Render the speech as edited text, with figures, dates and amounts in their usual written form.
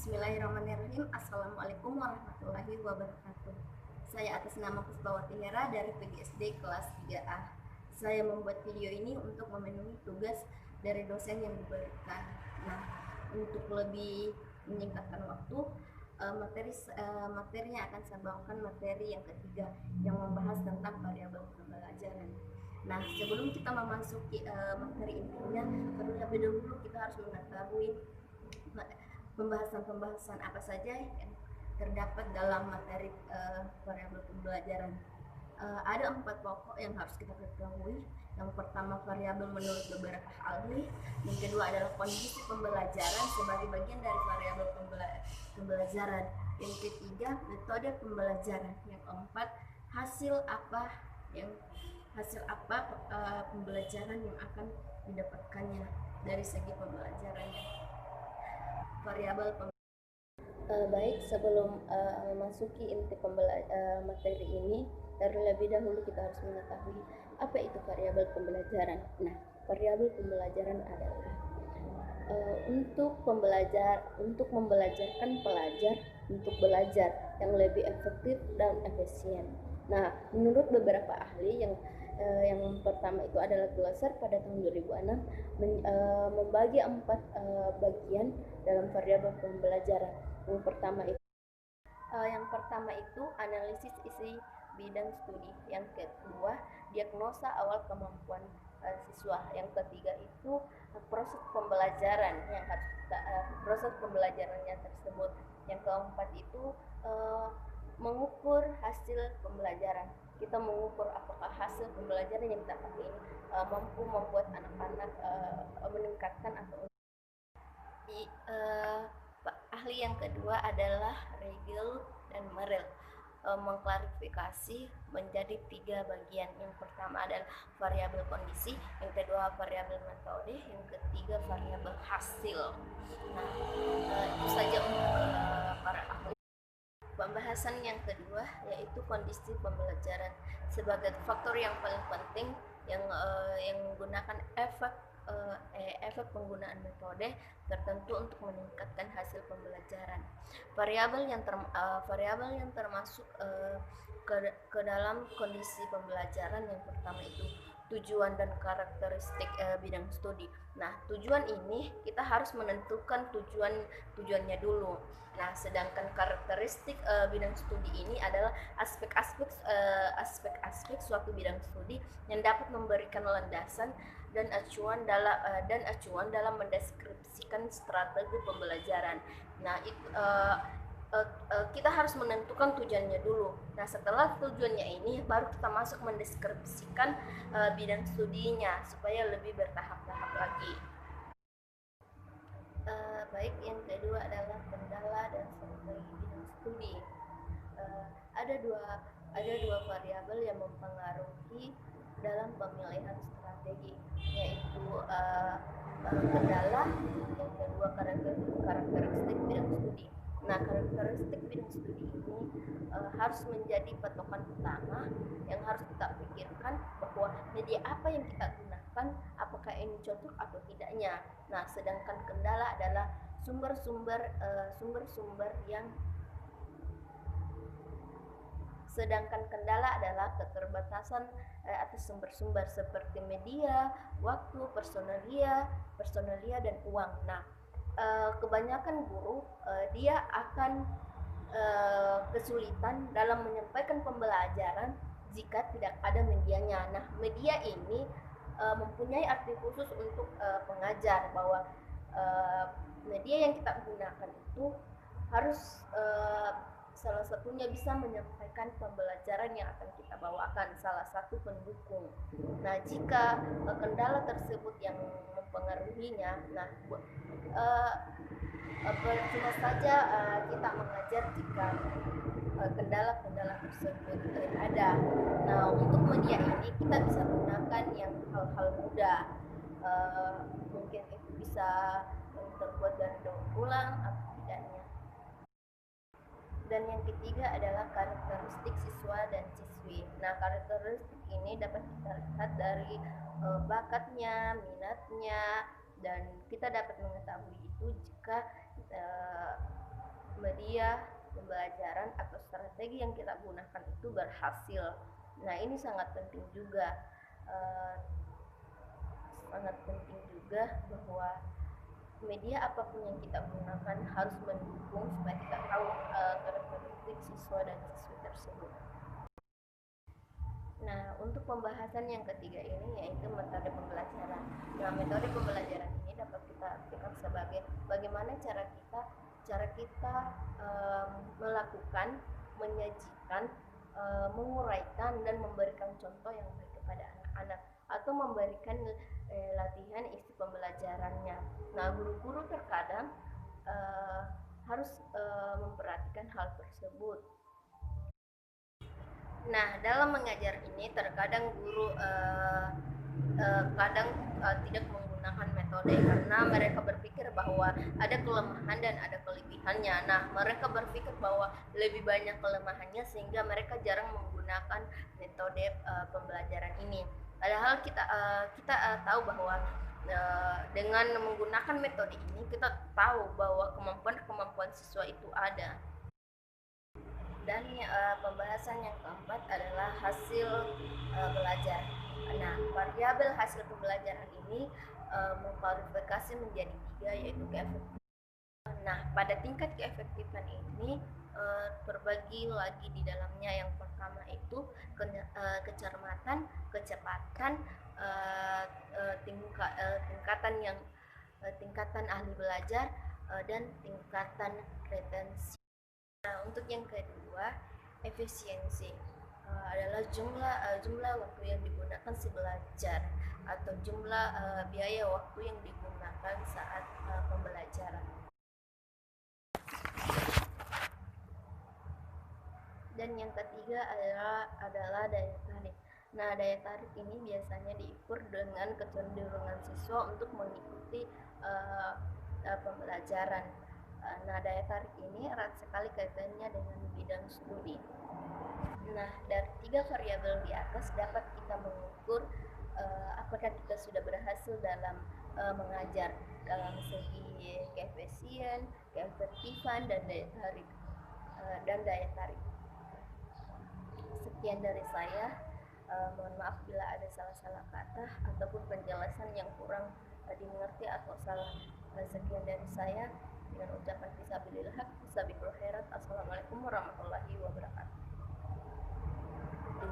Bismillahirrahmanirrahim. Assalamualaikum warahmatullahi wabarakatuh. Saya atas nama Pusbawati Hera dari PGSD kelas 3A. Saya membuat video ini untuk memenuhi tugas dari dosen yang diberikan. Nah, untuk lebih menyingkatkan waktu, materinya akan saya bawakan materi yang ketiga yang membahas tentang variabel pembelajaran. Nah, sebelum kita memasuki materi intinya, terlebih dahulu kita harus mengetahui pembahasan apa saja yang terdapat dalam materi variabel pembelajaran. Ada 4 pokok yang harus kita ketahui. Yang pertama, variabel menurut beberapa ahli. Yang kedua adalah kondisi pembelajaran sebagai bagian dari variabel pembelajaran. Yang ketiga, metode pembelajaran. Yang keempat, hasil apa pembelajaran yang akan didapatkannya dari segi pembelajarannya. Variabel baik, sebelum memasuki inti materi ini, terlebih dahulu kita harus mengetahui apa itu variabel pembelajaran. Nah, variabel pembelajaran adalah untuk membelajarkan pelajar untuk belajar yang lebih efektif dan efisien. Nah, menurut beberapa ahli yang pertama itu adalah Glasser pada tahun 2006 membagi 4 bagian dalam variabel pembelajaran. Yang pertama itu analisis isi bidang studi. Yang kedua, diagnosa awal kemampuan siswa. Yang ketiga itu proses pembelajaran yang harus proses pembelajarannya tersebut. Yang keempat itu mengukur hasil pembelajaran. Kita mengukur apakah hasil pembelajaran yang kita pakai ini mampu membuat anak-anak meningkatkan atau ahli yang kedua adalah Regel dan Merrill mengklarifikasi menjadi 3 bagian. Yang pertama adalah variabel kondisi, yang kedua variabel metode, yang ketiga variabel hasil. Nah, itu saja untuk para ahli. Pembahasan yang kedua yaitu kondisi pembelajaran sebagai faktor yang paling penting yang menggunakan efek penggunaan metode tertentu untuk meningkatkan hasil pembelajaran. Variabel yang termasuk ke dalam kondisi pembelajaran yang pertama itu tujuan dan karakteristik bidang studi. Nah, tujuan ini kita harus menentukan tujuannya dulu. Nah, sedangkan karakteristik bidang studi ini adalah aspek-aspek suatu bidang studi yang dapat memberikan landasan dan acuan dalam mendeskripsikan strategi pembelajaran. Nah, kita harus menentukan tujuannya dulu. Nah, setelah tujuannya ini baru kita masuk mendeskripsikan bidang studinya supaya lebih bertahap-tahap lagi. Baik, yang kedua adalah kendala dan strategi bidang studi. Ada dua variabel yang mempengaruhi dalam pemilihan strategi, yaitu kendala, yang kedua karakteristik bidang studi. Nah, karakteristik bidang studi ini harus menjadi patokan utama yang harus kita pikirkan bahwa media apa yang kita gunakan, apakah ini cocok atau tidaknya. Nah, sedangkan kendala adalah sumber-sumber yang sedangkan kendala adalah keterbatasan atas sumber-sumber seperti media, waktu, personalia dan uang. Nah, kebanyakan guru dia akan kesulitan dalam menyampaikan pembelajaran jika tidak ada medianya. Nah, media ini mempunyai arti khusus untuk pengajar, bahwa media yang kita gunakan itu harus salah satunya bisa menyampaikan pembelajaran yang akan kita bawakan, salah satu pendukung. Nah, jika kendala tersebut yang mempengaruhinya, nah percuma saja kita mengajar jika kendala-kendala tersebut ada. Nah, untuk media ini kita bisa gunakan yang hal-hal mudah, mungkin itu bisa terbuat dari daur ulang atau tidaknya. Dan yang ketiga adalah karakteristik siswa dan siswi. Nah, karakteristik ini dapat kita lihat dari bakatnya, minatnya, dan kita dapat mengetahui itu jika media pembelajaran atau strategi yang kita gunakan itu berhasil. Nah, ini sangat penting juga, bahwa media apapun yang kita gunakan harus mendukung supaya kita tahu karakteristik siswa dan siswi tersebut. Nah, untuk pembahasan yang ketiga ini yaitu metode pembelajaran. Nah, metode pembelajaran ini dapat kita artikan sebagai bagaimana cara kita melakukan, menyajikan, menguraikan dan memberikan contoh yang baik kepada anak-anak atau memberikan latihan isi pembelajarannya. Nah, guru-guru terkadang harus memperhatikan hal tersebut. Nah, dalam mengajar ini terkadang guru kadang tidak menggunakan metode karena mereka berpikir bahwa ada kelemahan dan ada kelebihannya. Nah, mereka berpikir bahwa lebih banyak kelemahannya sehingga mereka jarang menggunakan metode pembelajaran ini. Padahal kita tahu bahwa dengan menggunakan metode ini kita tahu bahwa kemampuan siswa itu ada. Dan pembahasan yang keempat adalah hasil belajar. Nah, variabel hasil pembelajaran ini mengklasifikasi menjadi 3, yaitu keefektifan. Nah, pada tingkat keefektifan ini terbagi lagi di dalamnya. Yang pertama itu kecermatan, kecepatan, tingkatan ahli belajar, dan tingkatan retensi. Nah, untuk yang kedua, efisiensi adalah jumlah waktu yang digunakan si belajar atau jumlah biaya waktu yang digunakan saat pembelajaran. Dan yang ketiga adalah daya tarik. Nah, daya tarik ini biasanya diukur dengan kecenderungan siswa untuk mengikuti pembelajaran. Nah, daya tarik ini erat sekali kaitannya dengan bidang studi. Nah, dari 3 variabel di atas dapat kita mengukur apakah kita sudah berhasil dalam mengajar dalam segi keefisien, keefektifan, dan daya tarik. Sekian dari saya. Mohon maaf bila ada salah-salah kata ataupun penjelasan yang kurang dimengerti atau salah. Sekian dari saya dengan ucapan fisabilillah, Assalamualaikum warahmatullahi wabarakatuh.